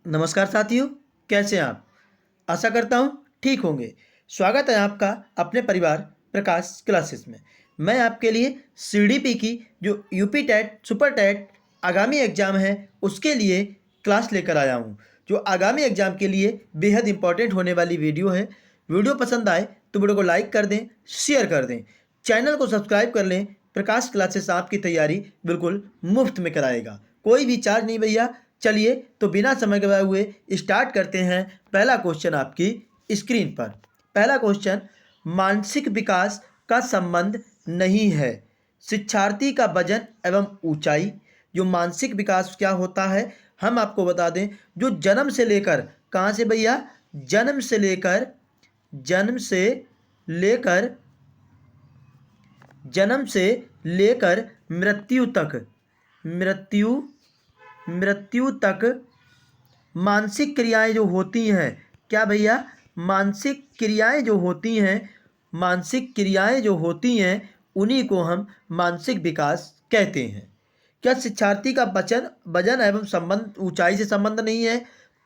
नमस्कार साथियों, कैसे हैं आप? आशा करता हूँ ठीक होंगे। स्वागत है आपका अपने परिवार प्रकाश क्लासेस में। मैं आपके लिए सीडीपी की जो यूपी टेट सुपर टेट आगामी एग्ज़ाम है उसके लिए क्लास लेकर आया हूँ, जो आगामी एग्ज़ाम के लिए बेहद इंपॉर्टेंट होने वाली वीडियो है। वीडियो पसंद आए तो वीडियो को लाइक कर दें, शेयर कर दें, चैनल को सब्सक्राइब कर लें। प्रकाश क्लासेस आपकी तैयारी बिल्कुल मुफ्त में कराएगा, कोई भी चार्ज नहीं भैया। चलिए तो बिना समय गवाए हुए स्टार्ट करते हैं। पहला क्वेश्चन आपकी स्क्रीन पर। पहला क्वेश्चन, मानसिक विकास का संबंध नहीं है शिक्षार्थी का वजन एवं ऊंचाई। जो मानसिक विकास क्या होता है हम आपको बता दें, जो जन्म से लेकर कहाँ से भैया, जन्म से लेकर जन्म से लेकर मृत्यु तक मानसिक क्रियाएं जो होती हैं, क्या भैया, मानसिक क्रियाएं जो होती हैं उन्हीं को हम मानसिक विकास कहते हैं। क्या शिक्षार्थी का वजन एवं संबंध ऊंचाई से संबंध नहीं है,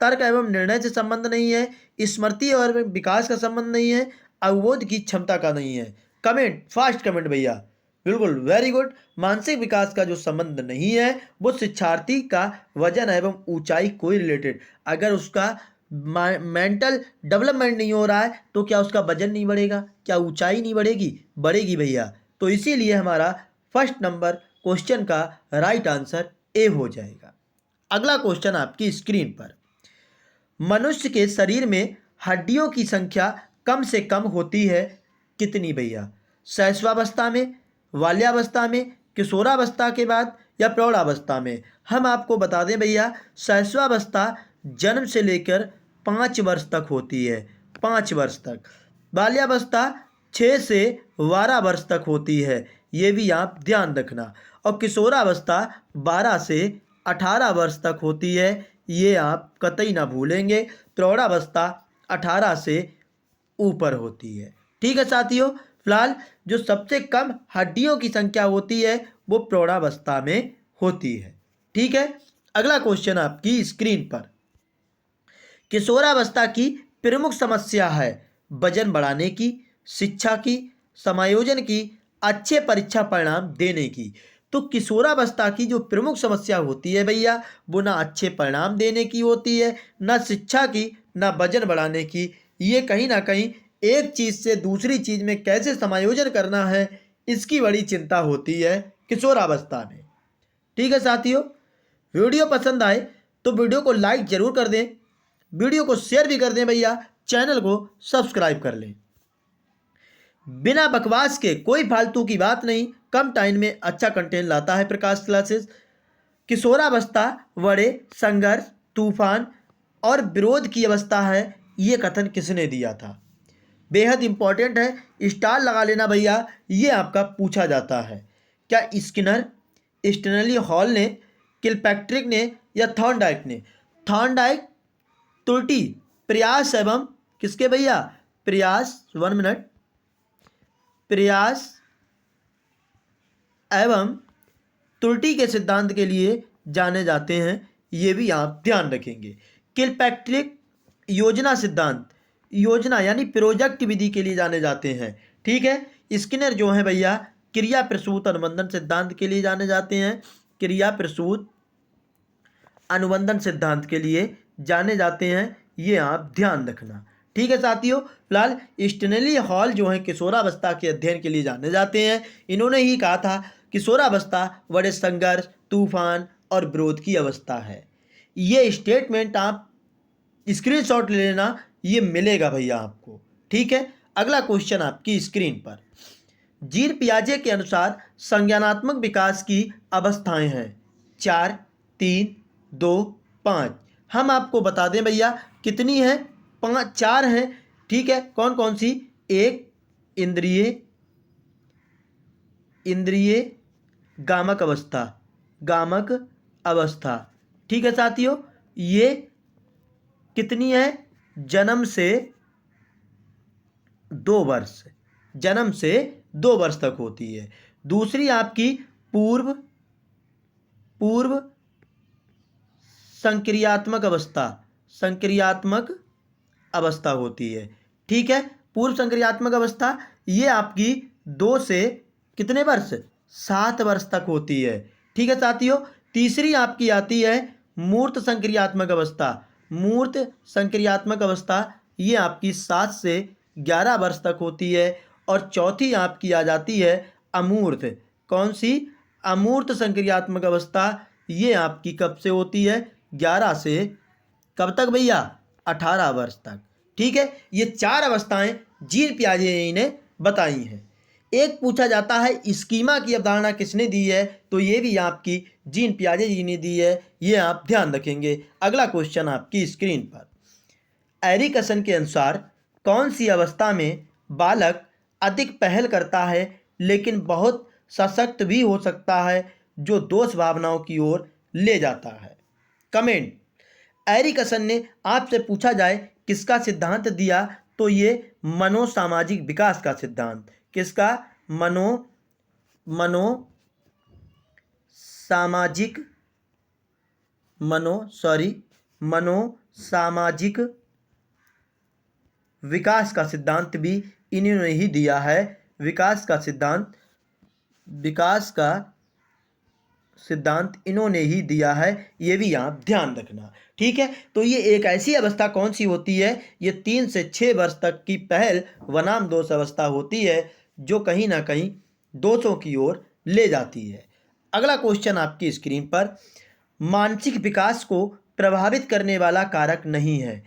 तर्क एवं निर्णय से संबंध नहीं है, स्मृति और विकास का संबंध नहीं है, अवबोध की क्षमता का नहीं है। कमेंट, फास्ट कमेंट भैया, बिल्कुल वेरी गुड। मानसिक विकास का जो संबंध नहीं है वो शिक्षार्थी का वजन एवं ऊंचाई कोई रिलेटेड, अगर उसका मेंटल डेवलपमेंट नहीं हो रहा है तो क्या उसका वजन नहीं बढ़ेगा, क्या ऊंचाई नहीं बढ़ेगी? बढ़ेगी भैया। तो इसीलिए हमारा फर्स्ट नंबर क्वेश्चन का राइट आंसर ए हो जाएगा। अगला क्वेश्चन आपकी स्क्रीन पर, मनुष्य के शरीर में हड्डियों की संख्या कम से कम होती है कितनी भैया? शैशवावस्था में, बाल्यावस्था में, किशोरावस्था के बाद या प्रौढ़ावस्था में? हम आपको बता दें भैया, शैशवावस्था जन्म से लेकर 5 वर्ष तक होती है, 5 वर्ष तक। बाल्यावस्था 6 से 12 वर्ष तक होती है, ये भी आप ध्यान रखना। और किशोरावस्था 12 से 18 वर्ष तक होती है, ये आप कतई ना भूलेंगे। प्रौढ़ावस्था 18 से ऊपर होती है। ठीक है साथियों, फिलहाल जो सबसे कम हड्डियों की संख्या होती है वो प्रौढ़ावस्था में होती है। ठीक है, अगला क्वेश्चन आपकी स्क्रीन पर, किशोरावस्था की प्रमुख समस्या है वजन बढ़ाने की, शिक्षा की, समायोजन की, अच्छे परीक्षा परिणाम देने की। तो किशोरावस्था की जो प्रमुख समस्या होती है भैया वो ना अच्छे परिणाम देने की होती है, ना शिक्षा की, ना वजन बढ़ाने की। ये कहीं ना कहीं एक चीज़ से दूसरी चीज़ में कैसे समायोजन करना है इसकी बड़ी चिंता होती है किशोरावस्था में। ठीक है साथियों, वीडियो पसंद आए तो वीडियो को लाइक जरूर कर दें, वीडियो को शेयर भी कर दें भैया, चैनल को सब्सक्राइब कर लें। बिना बकवास के, कोई फालतू की बात नहीं, कम टाइम में अच्छा कंटेंट लाता है प्रकाश क्लासेस। किशोरावस्था बड़े संघर्ष, तूफान और विरोध की अवस्था है, ये कथन किसने दिया था? बेहद इंपॉर्टेंट है, स्टार लगा लेना भैया, ये आपका पूछा जाता है। क्या स्किनर, स्टेनली हॉल ने, किलपैट्रिक ने या थॉर्नडाइक ने? थॉर्नडाइक त्रुटि प्रयास एवं किसके भैया, प्रयास, 1 मिनट, प्रयास एवं त्रुटि के सिद्धांत के लिए जाने जाते हैं, ये भी आप ध्यान रखेंगे। किलपैट्रिक योजना सिद्धांत, योजना यानी प्रोजेक्ट विधि के लिए जाने जाते हैं। ठीक है, स्किनर जो है भैया क्रिया प्रसूत अनुबंधन सिद्धांत के लिए जाने जाते हैं, क्रिया प्रसूत अनुबंधन सिद्धांत के लिए जाने जाते हैं, ये आप ध्यान रखना। ठीक है साथियों, फिलहाल स्टेनली हॉल जो है किशोरावस्था के अध्ययन के लिए जाने जाते हैं। इन्होंने ही कहा था किशोरावस्था बड़े संघर्ष, तूफान और विरोध की अवस्था है। ये स्टेटमेंट आप स्क्रीनशॉट ले लेना, ये मिलेगा भैया आपको। ठीक है, अगला क्वेश्चन आपकी स्क्रीन पर, जीन पियाजे के अनुसार संज्ञानात्मक विकास की अवस्थाएं हैं 4, 3, 2, 5। हम आपको बता दें भैया कितनी है, 5, 4 हैं। ठीक है, कौन कौन सी? एक, इंद्रिय गामक अवस्था, गामक अवस्था। ठीक है साथियों, ये कितनी है? जन्म से 2 वर्ष, जन्म से 2 वर्ष तक होती है। दूसरी आपकी पूर्व पूर्व संक्रियात्मक अवस्था, संक्रियात्मक अवस्था होती है। ठीक है, पूर्व संक्रियात्मक अवस्था ये आपकी 2 से कितने वर्ष, 7 वर्ष तक होती है। ठीक है साथियों, तीसरी आपकी आती है मूर्त संक्रियात्मक अवस्था। मूर्त संक्रियात्मक अवस्था ये आपकी 7 से 11 वर्ष तक होती है। और चौथी आपकी आ जाती है अमूर्त। कौन सी? अमूर्त संक्रियात्मक अवस्था ये आपकी कब से होती है? 11 से कब तक भैया? 18 वर्ष तक। ठीक है, ये 4 अवस्थाएं जीन पियाजे ने बताई हैं। एक पूछा जाता है स्कीमा की अवधारणा किसने दी है, तो ये भी आपकी जीन पियाजे जी ने दी है, ये आप ध्यान रखेंगे। अगला क्वेश्चन आपकी स्क्रीन पर, एरिकसन के अनुसार कौन सी अवस्था में बालक अधिक पहल करता है लेकिन बहुत सशक्त भी हो सकता है, जो दोष भावनाओं की ओर ले जाता है? कमेंट। एरिकसन ने आपसे पूछा जाए किसका सिद्धांत दिया, तो ये मनोसामाजिक विकास का सिद्धांत। किसका? मनोसामाजिक विकास का सिद्धांत भी इन्होंने ही दिया है। विकास का सिद्धांत इन्होंने ही दिया है, ये भी आप ध्यान रखना। ठीक है, तो ये एक ऐसी अवस्था कौन सी होती है, ये 3 से 6 वर्ष तक की पहल बनाम दोष अवस्था होती है, जो कहीं ना कहीं दोषों की ओर ले जाती है। अगला क्वेश्चन आपकी स्क्रीन पर, मानसिक विकास को प्रभावित करने वाला कारक नहीं है।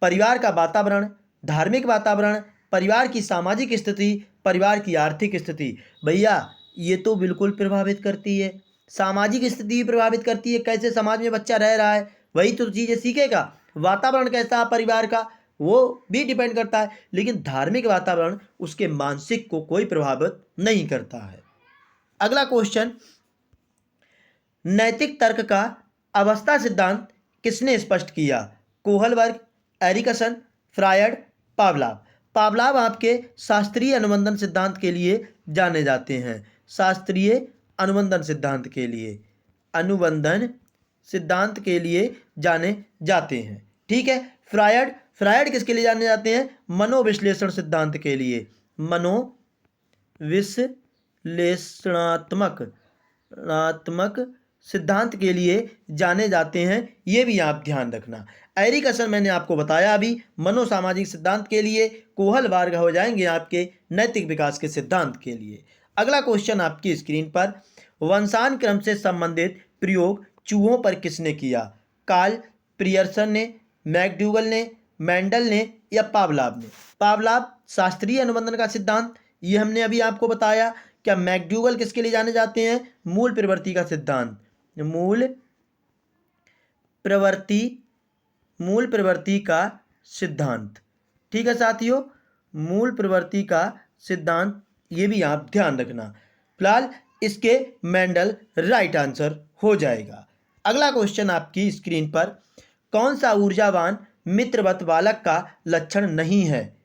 परिवार का वातावरण, धार्मिक वातावरण, परिवार की सामाजिक स्थिति, परिवार की आर्थिक स्थिति। भैया ये तो बिल्कुल प्रभावित करती है, सामाजिक स्थिति भी प्रभावित करती है। कैसे समाज में बच्चा रह रहा है वही तो चीज़ें सीखेगा। वातावरण कैसा है परिवार का वो भी डिपेंड करता है, लेकिन धार्मिक वातावरण उसके मानसिक को कोई प्रभावित नहीं करता है। अगला क्वेश्चन, नैतिक तर्क का अवस्था सिद्धांत किसने स्पष्ट किया? Kohlberg, Erikson, Freud, Pavlov. Pavlov आपके शास्त्रीय अनुबंधन सिद्धांत के लिए जाने जाते हैं। शास्त्रीय अनुबंधन सिद्धांत के लिए जाने जाते हैं। ठीक है, फ्रायड किसके लिए जाने जाते हैं? मनोविश्लेषण सिद्धांत के लिए, मनोविश्लेषणात्मक सिद्धांत के लिए जाने जाते हैं, ये भी आप ध्यान रखना। एरिकसन मैंने आपको बताया अभी मनोसामाजिक सिद्धांत के लिए, कोहलबर्ग हो जाएंगे आपके नैतिक विकास के सिद्धांत के लिए। अगला क्वेश्चन आपकी स्क्रीन पर, वंशानुक्रम से संबंधित प्रयोग चूहों पर किसने किया? कार्ल पियर्सन ने, मैकडूगल ने, मेंडल ने या पावलाव ने? पावलाव शास्त्रीय अनुबंधन का सिद्धांत, ये हमने अभी आपको बताया। क्या मैकडूगल किसके लिए जाने जाते हैं? मूल प्रवृत्ति का सिद्धांत, मूल प्रवृत्ति का सिद्धांत। ठीक है साथियों, मूल प्रवृत्ति का सिद्धांत, ये भी आप ध्यान रखना। फिलहाल इसके मेंडल राइट आंसर हो जाएगा। अगला क्वेश्चन आपकी स्क्रीन पर, कौन सा ऊर्जावान मित्रवत बालक का लक्षण नहीं है?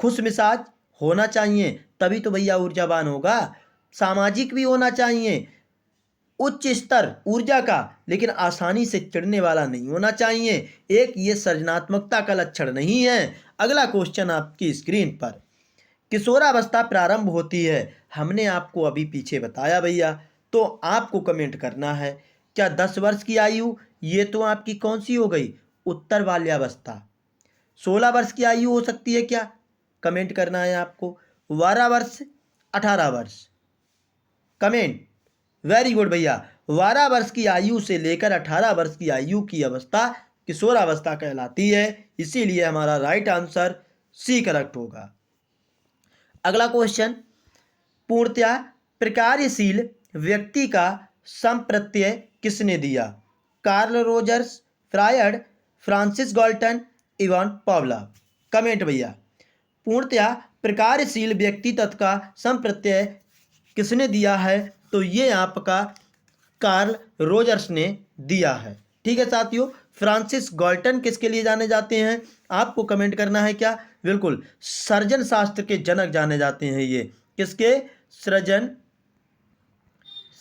खुश मिजाज होना चाहिए तभी तो भैया ऊर्जावान होगा, सामाजिक भी होना चाहिए, उच्च स्तर ऊर्जा का, लेकिन आसानी से चिढ़ने वाला नहीं होना चाहिए। एक ये सृजनात्मकता का लक्षण नहीं है। अगला क्वेश्चन आपकी स्क्रीन पर, किशोरावस्था प्रारंभ होती है, हमने आपको अभी पीछे बताया भैया, तो आपको कमेंट करना है। क्या 10 वर्ष की आयु, ये तो आपकी कौन सी हो गई? उत्तर बाल्यावस्था। 16 वर्ष की आयु हो सकती है क्या? कमेंट करना है आपको। 12 वर्ष, 18 वर्ष, कमेंट। वेरी गुड भैया, 12 वर्ष की आयु से लेकर 18 वर्ष की आयु की अवस्था किशोरावस्था कहलाती है, इसीलिए हमारा राइट आंसर सी करेक्ट होगा। अगला क्वेश्चन, पूर्णतया प्रकार्यशील व्यक्ति का संप्रत्यय किसने दिया? Carl Rogers, Freud, Francis Galton, Ivan Pavlov. Comment भैया। पूर्णतया प्रकार्यशील व्यक्ति तत्व का संप्रत्यय किसने दिया है? तो ये आपका कार्ल रोजर्स ने दिया है। ठीक है साथियों, फ्रांसिस गाल्टन किसके लिए जाने जाते हैं? आपको कमेंट करना है क्या? बिल्कुल, सृजन शास्त्र के जनक जाने जाते हैं। ये किसके? सृजन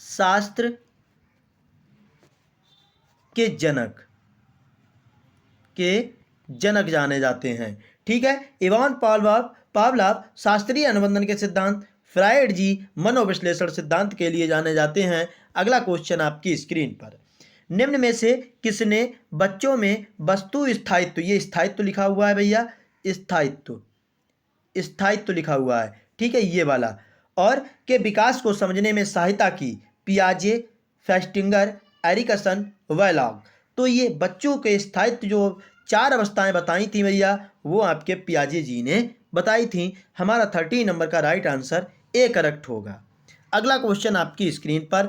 शास्त्र के जनक। के जनक जाने जाते हैं। ठीक है, इवान पावलोव शास्त्रीय अनुबंधन के सिद्धांत, फ्रायड जी मनोविश्लेषण सिद्धांत के लिए जाने जाते हैं। अगला क्वेश्चन आपकी स्क्रीन पर, निम्न में से किसने बच्चों में वस्तु स्थायित्व, ये स्थायित्व लिखा हुआ है भैया, स्थायित्व लिखा हुआ है, ठीक है, ये वाला, और के विकास को समझने में सहायता की? पियाजे, फेस्टिंगर, एरिकसन, वेलॉग। तो ये बच्चों के स्थायित्व जो 4 अवस्थाएं बताई थी भैया, वो आपके पियाजे जी ने बताई थी। हमारा 13 नंबर का राइट आंसर ए करेक्ट होगा। अगला क्वेश्चन आपकी स्क्रीन पर,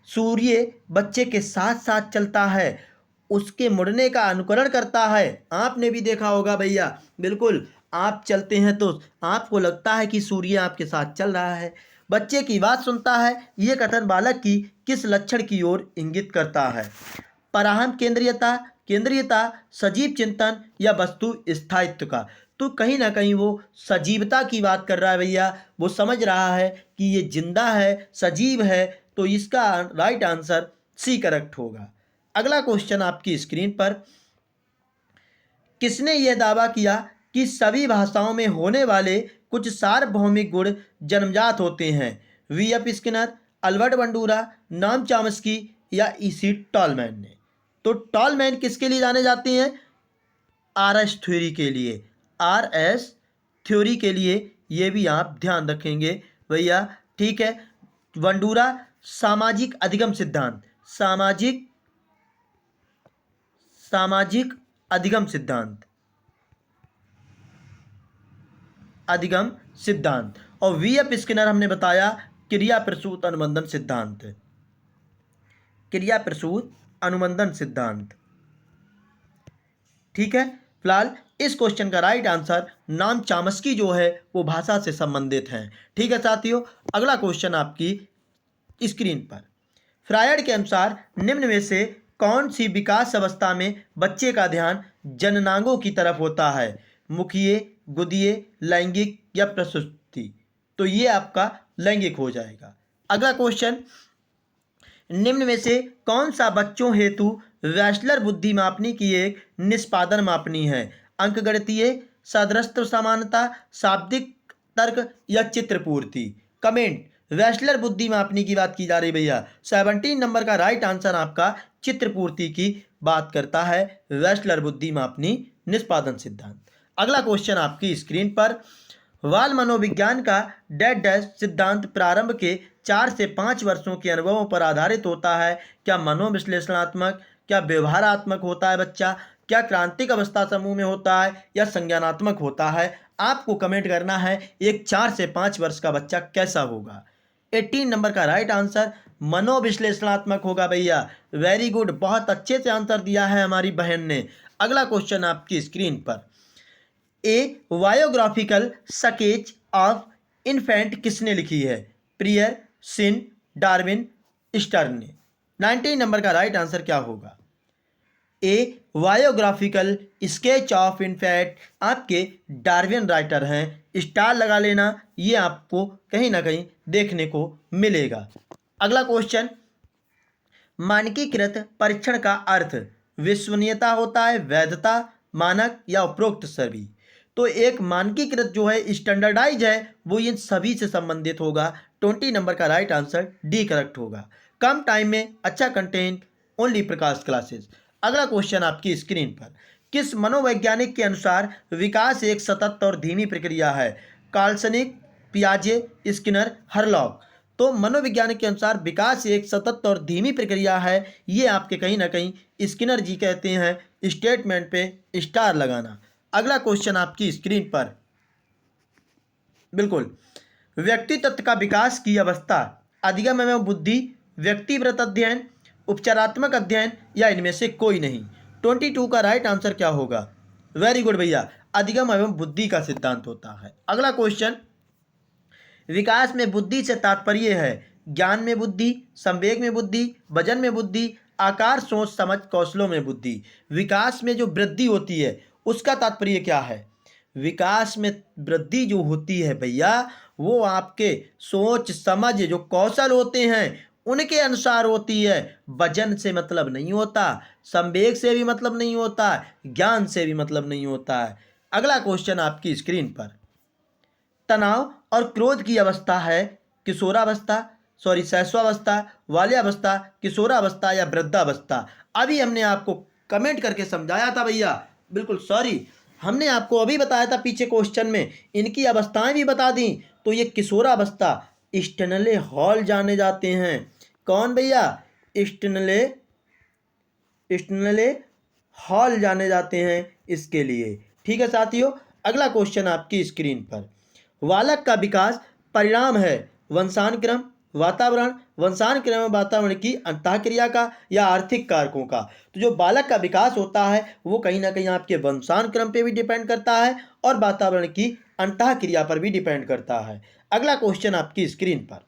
सूर्य बच्चे के साथ साथ चलता है, उसके मुड़ने का अनुकरण करता है। आपने भी देखा होगा भैया, बिल्कुल, आप चलते हैं तो आपको लगता है कि सूर्य आपके साथ चल रहा है। बच्चे की बात सुनता है, ये कथन बालक की किस लक्षण की ओर इंगित करता है? पराहम केंद्रीयता, सजीव चिंतन या वस्तु स्थायित्व का? तो कहीं ना कहीं वो सजीवता की बात कर रहा है भैया, वो समझ रहा है कि ये जिंदा है, सजीव है, तो इसका राइट आंसर सी करेक्ट होगा। अगला क्वेश्चन आपकी स्क्रीन पर, किसने यह दावा किया कि सभी भाषाओं में होने वाले कुछ सार्वभौमिक गुण जन्मजात होते हैं? B F. Skinner, Albert Bandura, Noam Chomsky या ई.सी. टॉलमैन ने? तो टॉलमैन किसके लिए जाने जाते हैं? आर.एस. थ्योरी के लिए, आर.एस. थ्योरी के लिए, ये भी आप ध्यान रखेंगे भैया, ठीक है। बंडूरा सामाजिक अधिगम सिद्धांत, सामाजिक अधिगम सिद्धांत, और वी.एफ. स्किनर हमने बताया क्रिया प्रसूत अनुबंधन सिद्धांत, ठीक है। फिलहाल इस क्वेश्चन का राइट आंसर नॉम चॉम्स्की जो है वो भाषा से संबंधित हैं, ठीक है साथियों। अगला क्वेश्चन आपकी स्क्रीन पर, फ्रायड के अनुसार निम्न में से कौन सी विकास अवस्था में बच्चे का ध्यान जननांगों की तरफ होता है? मुखीय, गुदीय, लैंगिक या प्रसूति? तो ये आपका लैंगिक हो जाएगा। अगला क्वेश्चन, निम्न में से कौन सा बच्चों हेतु वैश्लर बुद्धि मापनी की एक निष्पादन मापनी है? अंकगणितीय, सदृश समानता, शाब्दिक तर्क या चित्रपूर्ति? कमेंट। वैश्लर बुद्धि मापनी की बात की जा रही भैया, 17 नंबर का राइट आंसर आपका चित्रपूर्ति की बात करता है, वैश्लर बुद्धि मापनी निष्पादन सिद्धांत। अगला क्वेश्चन आपकी स्क्रीन पर, बाल मनोविज्ञान का डैश डैश सिद्धांत प्रारंभ के 4 से 5 वर्षों के अनुभवों पर आधारित होता है? क्या मनोविश्लेषणात्मक, क्या व्यवहारात्मक होता है बच्चा, क्या क्रांतिक अवस्था समूह में होता है, या संज्ञानात्मक होता है? आपको कमेंट करना है एक 4 से 5 वर्ष का बच्चा कैसा होगा। 18 नंबर का राइट आंसर मनोविश्लेषणात्मक होगा भैया, वेरी गुड, बहुत अच्छे से आंसर दिया है हमारी बहन ने। अगला क्वेश्चन आपकी स्क्रीन पर, ए बायोग्राफिकल स्केच ऑफ इन्फेंट किसने लिखी है? प्रियर, सिन, डार्विन, स्टर्न ने? 19 नंबर का राइट आंसर क्या होगा? ए बायोग्राफिकल स्केच ऑफ इन्फेंट आपके डार्विन राइटर हैं, स्टार लगा लेना, ये आपको कहीं ना कहीं देखने को मिलेगा। अगला क्वेश्चन, मानकीकृत परीक्षण का अर्थ विश्वसनीयता होता है, वैधता, मानक या उपरोक्त सभी? तो एक मानकीकृत जो है, स्टैंडर्डाइज है, वो इन सभी से संबंधित होगा। 20 नंबर का राइट आंसर डी करेक्ट होगा। कम टाइम में अच्छा कंटेंट, ओनली प्रकाश क्लासेस। अगला क्वेश्चन आपकी स्क्रीन पर, किस मनोवैज्ञानिक के अनुसार विकास एक सतत और धीमी प्रक्रिया है? कार्लसनिक, पियाजे, स्किनर, हरलॉग? तो मनोविज्ञानिक के अनुसार विकास एक सतत और धीमी प्रक्रिया है, ये आपके कहीं ना कहीं स्किनर जी कहते हैं, स्टेटमेंट पे स्टार लगाना। अगला क्वेश्चन आपकी स्क्रीन पर, बिल्कुल, व्यक्ति तत्व का विकास की अवस्था अधिगम एवं बुद्धि, व्यक्तिवृत्त अध्ययन, उपचारात्मक अध्ययन या इनमें से कोई नहीं? 22 का राइट आंसर क्या होगा? वेरी गुड भैया, अधिगम एवं बुद्धि का सिद्धांत होता है। अगला क्वेश्चन, विकास में बुद्धि से तात्पर्य है ज्ञान में बुद्धि, संवेग में बुद्धि, वजन में बुद्धि, आकार, सोच, समझ, कौशलों में बुद्धि? विकास में जो वृद्धि होती है उसका तात्पर्य क्या है? विकास में वृद्धि जो होती है भैया, वो आपके सोच समझ जो कौशल होते हैं उनके अनुसार होती है। वजन से मतलब नहीं होता, संवेग से भी मतलब नहीं होता, ज्ञान से भी मतलब नहीं होता है। अगला क्वेश्चन आपकी स्क्रीन पर, तनाव और क्रोध की अवस्था है किशोरावस्था, सॉरी शैशवावस्था, बाल्यावस्था, किशोरावस्था या वृद्धावस्था। अभी हमने आपको कमेंट करके समझाया था भैया, बिल्कुल सॉरी, हमने आपको अभी बताया था पीछे क्वेश्चन में, इनकी अवस्थाएं भी बता दी। तो ये किशोरावस्था, स्टेनले हॉल जाने जाते हैं। कौन भैया? स्टेनले स्टेनले हॉल जाने जाते हैं इसके लिए। ठीक है साथियों, अगला क्वेश्चन आपकी स्क्रीन पर, बालक का विकास परिणाम है वंशानुक्रम, वातावरण, वंशानुक्रम वातावरण की अंतःक्रिया का या आर्थिक कारकों का। तो जो बालक का विकास होता है वो कहीं ना कहीं आपके वंशानुक्रम पे भी डिपेंड करता है और वातावरण की अंतःक्रिया पर भी डिपेंड करता है। अगला क्वेश्चन आपकी स्क्रीन पर,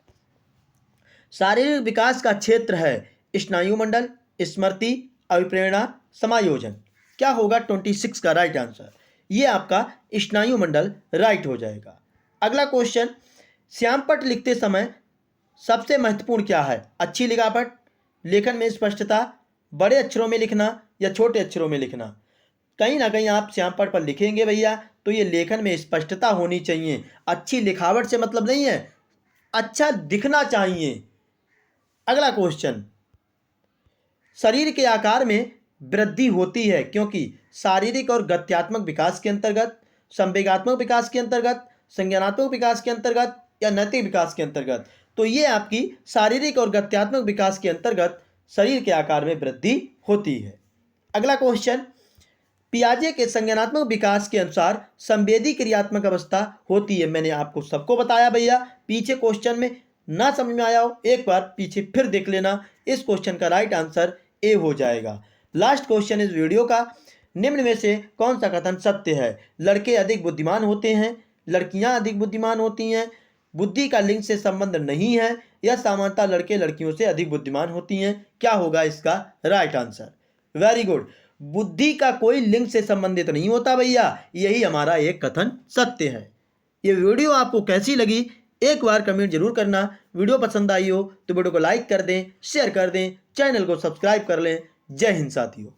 शारीरिक विकास का क्षेत्र है स्नायुमंडल, स्मृति, अभिप्रेरणा, समायोजन। क्या होगा 26 का राइट आंसर? ये आपका स्नायुमंडल राइट हो जाएगा। अगला क्वेश्चन, श्यामपट्ट लिखते समय सबसे महत्वपूर्ण क्या है? अच्छी लिखावट, लेखन में स्पष्टता, बड़े अक्षरों में लिखना या छोटे अक्षरों में लिखना। कहीं ना कहीं आप श्यामपट्ट पर लिखेंगे भैया तो ये लेखन में स्पष्टता होनी चाहिए। अच्छी लिखावट से मतलब नहीं है, अच्छा दिखना चाहिए। अगला क्वेश्चन, शरीर के आकार में वृद्धि होती है क्योंकि शारीरिक और गत्यात्मक विकास के अंतर्गत, संवेगात्मक विकास के अंतर्गत, संज्ञानात्मक विकास के अंतर्गत या नैतिक विकास के अंतर्गत। तो ये आपकी शारीरिक और गत्यात्मक विकास के अंतर्गत शरीर के आकार में वृद्धि होती है। अगला क्वेश्चन, पियाजे के संज्ञानात्मक विकास के अनुसार संवेदी क्रियात्मक अवस्था होती है। मैंने आपको सबको बताया भैया, पीछे क्वेश्चन में ना समझ में आया हो एक बार पीछे फिर देख लेना। इस क्वेश्चन का राइट आंसर ए हो जाएगा। लास्ट क्वेश्चन इस वीडियो का, निम्न में से कौन सा कथन सत्य है? लड़के अधिक बुद्धिमान होते हैं, लड़कियां अधिक बुद्धिमान होती हैं, बुद्धि का लिंग से संबंध नहीं है, या सामान्यतः लड़के लड़कियों से अधिक बुद्धिमान होती हैं। क्या होगा इसका राइट आंसर? वेरी गुड, बुद्धि का कोई लिंग से संबंधित नहीं होता भैया, यही हमारा एक कथन सत्य है। ये वीडियो आपको कैसी लगी एक बार कमेंट जरूर करना। वीडियो पसंद आई हो तो वीडियो को लाइक कर दें, शेयर कर दें, चैनल को सब्सक्राइब कर लें। जय हिंद साथियों।